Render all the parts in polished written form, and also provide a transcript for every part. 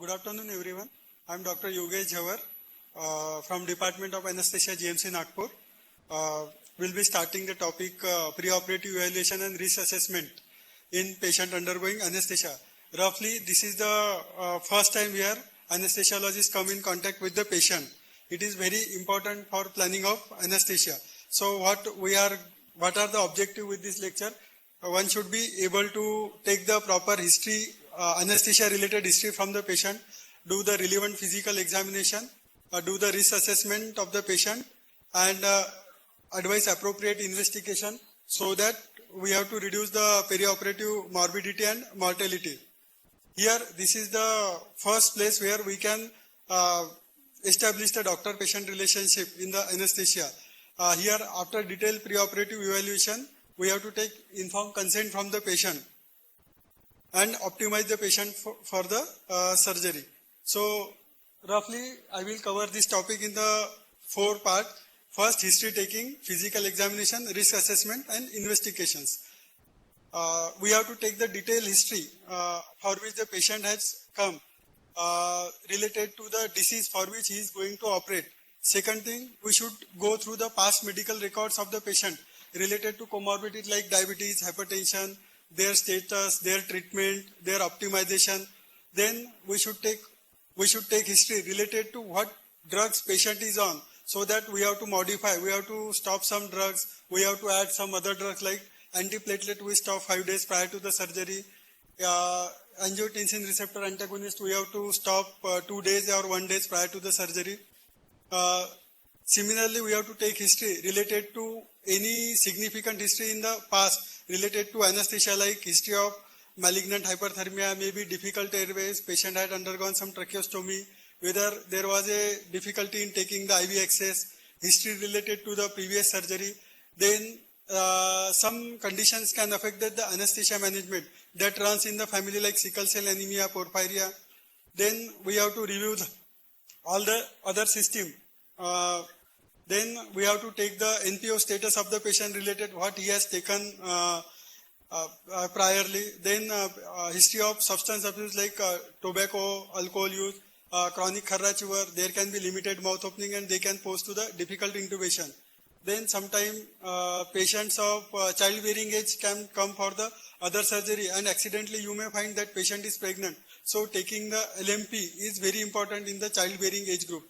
Good afternoon, everyone. I am Dr. Yogesh Jhawar from Department of Anesthesia, GMC Nagpur. We'll be starting the topic preoperative evaluation and risk assessment in patient undergoing anesthesia. Roughly, this is the first time where anesthesiologists come in contact with the patient. It is very important for planning of anesthesia. So, what are the objective with this lecture? One should be able to take the proper history, anesthesia related history from the patient, do the relevant physical examination, do the risk assessment of the patient, and advise appropriate investigation so that we have to reduce the perioperative morbidity and mortality. Here, this is the first place where we can establish the doctor-patient relationship in the anesthesia. Here, after detailed preoperative evaluation, we have to take informed consent from the patient and optimize the patient for the surgery. So, roughly, I will cover this topic in the 4 parts. First, history taking, physical examination, risk assessment, and investigations. We have to take the detailed history for which the patient has come related to the disease for which he is going to operate. Second thing, we should go through the past medical records of the patient related to comorbidities like diabetes, hypertension, their status, their treatment, their optimization. Then we should take history related to what drugs patient is on, so that we have to modify, we have to stop some drugs, we have to add some other drugs like antiplatelet we stop 5 days prior to the surgery, angiotensin receptor antagonist we have to stop 2 days or 1 day prior to the surgery. Similarly, we have to take history related to any significant history in the past related to anesthesia, like history of malignant hyperthermia, maybe difficult airways, patient had undergone some tracheostomy, whether there was a difficulty in taking the IV access, history related to the previous surgery. Then some conditions can affect the anesthesia management that runs in the family, like sickle cell anemia, porphyria. Then we have to review all the other system. Then we have to take the NPO status of the patient related what he has taken priorly. Then history of substance abuse like tobacco, alcohol use, chronic kharra fever. There can be limited mouth opening and they can pose to the difficult intubation. Then sometime patients of childbearing age can come for the other surgery, and accidentally you may find that patient is pregnant. So taking the LMP is very important in the childbearing age group.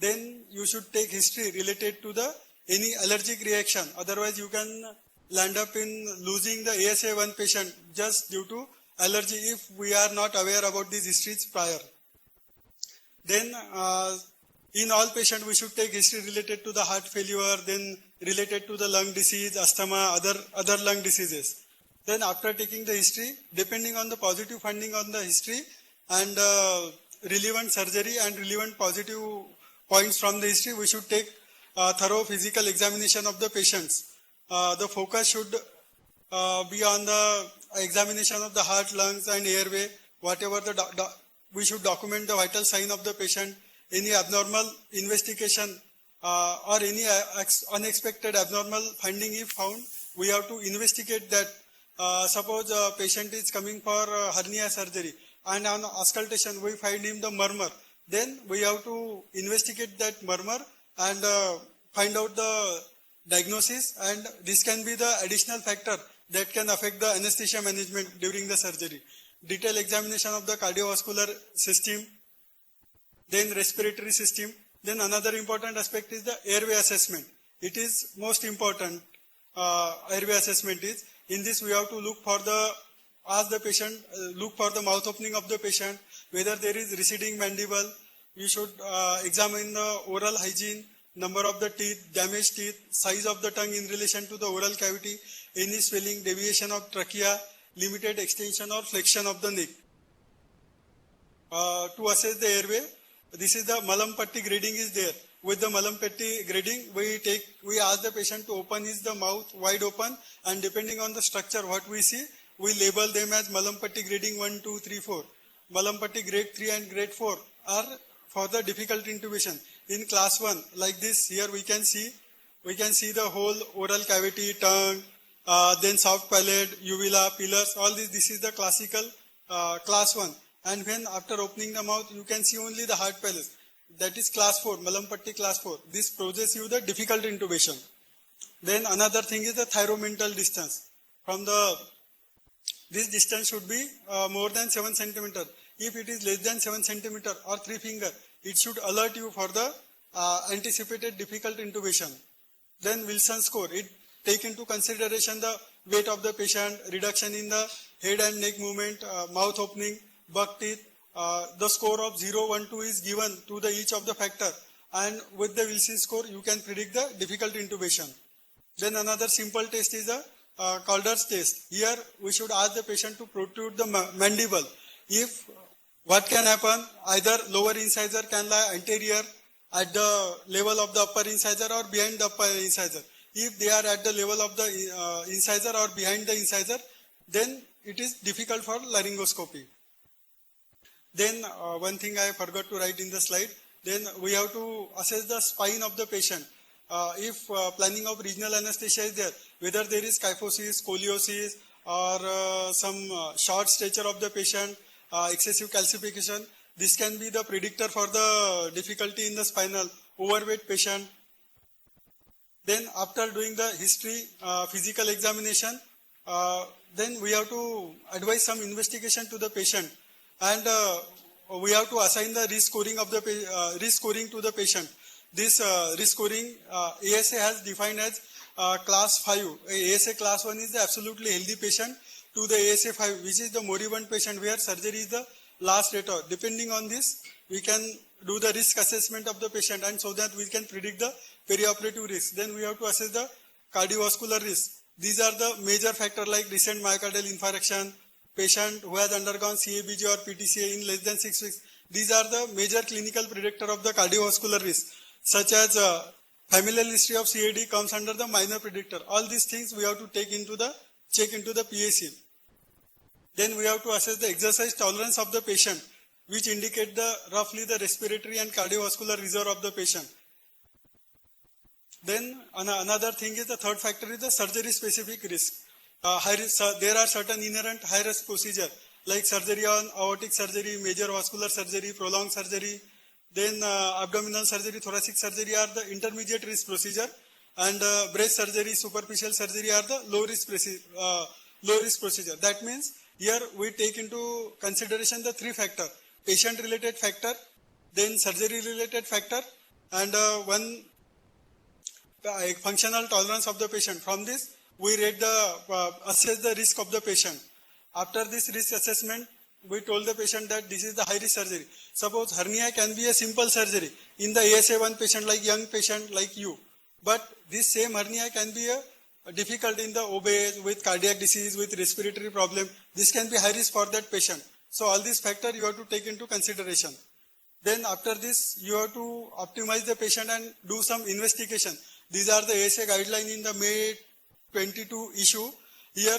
Then you should take history related to the any allergic reaction. Otherwise, you can land up in losing the ASA1 patient just due to allergy if we are not aware about these histories prior. Then, in all patients, we should take history related to the heart failure, then related to the lung disease, asthma, other lung diseases. Then, after taking the history, depending on the positive finding on the history and relevant surgery and relevant positive points from the history, we should take thorough physical examination of the patients. The focus should be on the examination of the heart, lungs and airway. Whatever we should document the vital sign of the patient. Any abnormal investigation or any unexpected abnormal finding if found, we have to investigate that. Suppose a patient is coming for hernia surgery and on auscultation we find him the murmur. Then we have to investigate that murmur and find out the diagnosis, and this can be the additional factor that can affect the anesthesia management during the surgery. Detailed examination of the cardiovascular system, then respiratory system. Then another important aspect is the airway assessment. It is most important. Airway assessment is, in this we have to look for look for the mouth opening of the patient, whether there is receding mandible. You should examine the oral hygiene, number of the teeth, damaged teeth, size of the tongue in relation to the oral cavity, any swelling, deviation of trachea, limited extension or flexion of the neck. To assess the airway, this is the Mallampatti grading is there. With the Mallampatti grading, we ask the patient to open his mouth wide open, and depending on the structure what we see, we label them as Mallampatti grading 1, 2, 3, 4. Mallampatti grade 3 and grade 4 are for the difficult intubation. In class 1, like this, here we can see the whole oral cavity, tongue, then soft palate, uvula, pillars, all this is the classical class 1. and when after opening the mouth you can see only the heart palace. That is class 4, Malampatti class 4. This poses you the difficult intubation. Then another thing is the thyromental distance. From this distance should be more than 7 centimeter. If it is less than 7 centimeter or 3 finger, it should alert you for the anticipated difficult intubation. Then Wilson score, it take into consideration the weight of the patient, reduction in the head and neck movement, mouth opening, buck teeth. The score of 0, 1, 2 is given to the each of the factor, and with the Wilson score you can predict the difficult intubation. Then another simple test is the Calder's test. Here we should ask the patient to protrude the mandible. If what can happen, either lower incisor can lie anterior at the level of the upper incisor or behind the upper incisor. If they are at the level of the incisor or behind the incisor, then it is difficult for laryngoscopy. Then one thing I forgot to write in the slide, then we have to assess the spine of the patient. If planning of regional anesthesia is there, whether there is kyphosis, scoliosis, or some short stature of the patient, excessive calcification, this can be the predictor for the difficulty in the spinal, overweight patient. Then after doing the history, physical examination, then we have to advise some investigation to the patient, and we have to assign the risk scoring of the risk scoring to the patient. This risk scoring ASA has defined as class 5. ASA class 1 is the absolutely healthy patient, to the ASA 5, which is the moribund patient where surgery is the last resort. Depending on this, we can do the risk assessment of the patient, and so that we can predict the perioperative risk. Then we have to assess the cardiovascular risk. These are the major factors like recent myocardial infarction, patient who has undergone CABG or PTCA in less than 6 weeks. These are the major clinical predictor of the cardiovascular risk, such as familial history of CAD comes under the minor predictor. All these things we have to check into the PAC. Then we have to assess the exercise tolerance of the patient, which indicate roughly the respiratory and cardiovascular reserve of the patient. Then another thing is the third factor is the surgery specific risk. There are certain inherent high risk procedure like surgery on aortic surgery, major vascular surgery, prolonged surgery. Then abdominal surgery, thoracic surgery are the intermediate risk procedure, and breast surgery, superficial surgery are the low risk procedure. That means here we take into consideration the 3 factors: patient related factor, then surgery related factor, and one functional tolerance of the patient. From this we rate assess the risk of the patient. After this risk assessment, we told the patient that this is the high risk surgery. Suppose hernia can be a simple surgery in the ASA1 patient, like young patient like you, but this same hernia can be a difficult in the obese with cardiac disease, with respiratory problem. This can be high risk for that patient. So all these factors you have to take into consideration. Then after this you have to optimize the patient and do some investigation. These are the ASA guideline in the May 22 issue. Here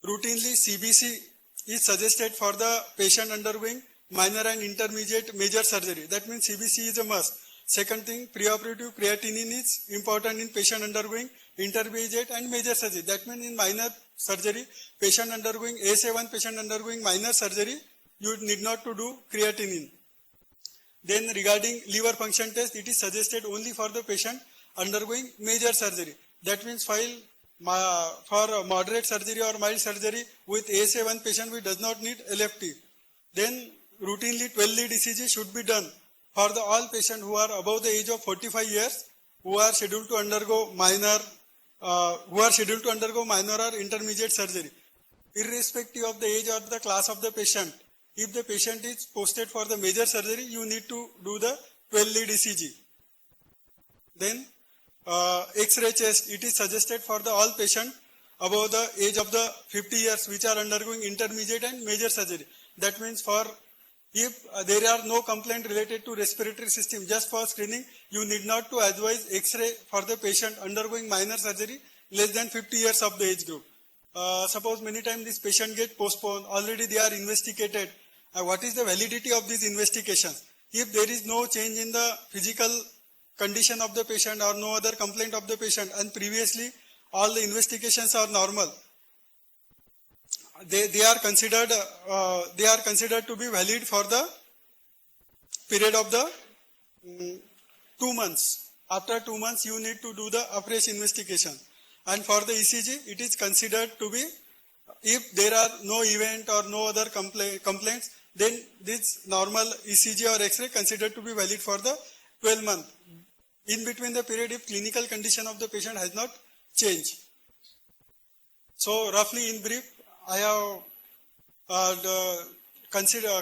routinely CBC is suggested for the patient undergoing minor and intermediate major surgery. That means CBC is a must. Second thing, preoperative creatinine is important in patient undergoing intermediate and major surgery. That means in minor surgery, patient undergoing ASA1 patient undergoing minor surgery, you need not to do creatinine. Then regarding liver function test, it is suggested only for the patient undergoing major surgery. That means for moderate surgery or mild surgery with ASA1 patient, we does not need LFT. Then routinely 12-lead ECG should be done for all patients who are above the age of 45 years, who are scheduled to undergo minor or intermediate surgery. Irrespective of the age or the class of the patient, if the patient is posted for the major surgery, you need to do the 12-lead ECG. Then X-ray chest, it is suggested for all patients above the age of the 50 years which are undergoing intermediate and major surgery. That means if there are no complaint related to respiratory system, just for screening, you need not to advise X-ray for the patient undergoing minor surgery less than 50 years of the age group. Suppose many times this patient get postponed, already they are investigated. What is the validity of these investigations? If there is no change in the physical condition of the patient or no other complaint of the patient, and previously all the investigations are normal, they are considered to be valid for the period of the 2 months. After 2 months, you need to do the afresh investigation. And for the ECG, it is considered to be, if there are no event or no other complaints, then this normal ECG or X-ray considered to be valid for the 12 month. In between the period, if clinical condition of the patient has not changed. So roughly in brief, I have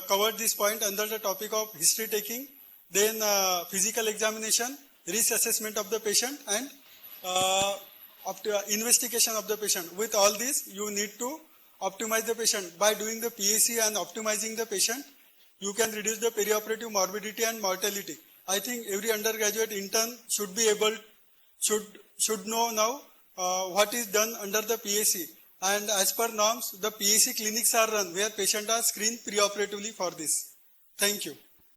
covered this point under the topic of history taking, then physical examination, risk assessment of the patient, and investigation of the patient. With all this, you need to optimize the patient. By doing the PAC and optimizing the patient, you can reduce the perioperative morbidity and mortality. I think every undergraduate intern should be able, should know now what is done under the PAC. And as per norms, the PAC clinics are run where patients are screened preoperatively for this. Thank you.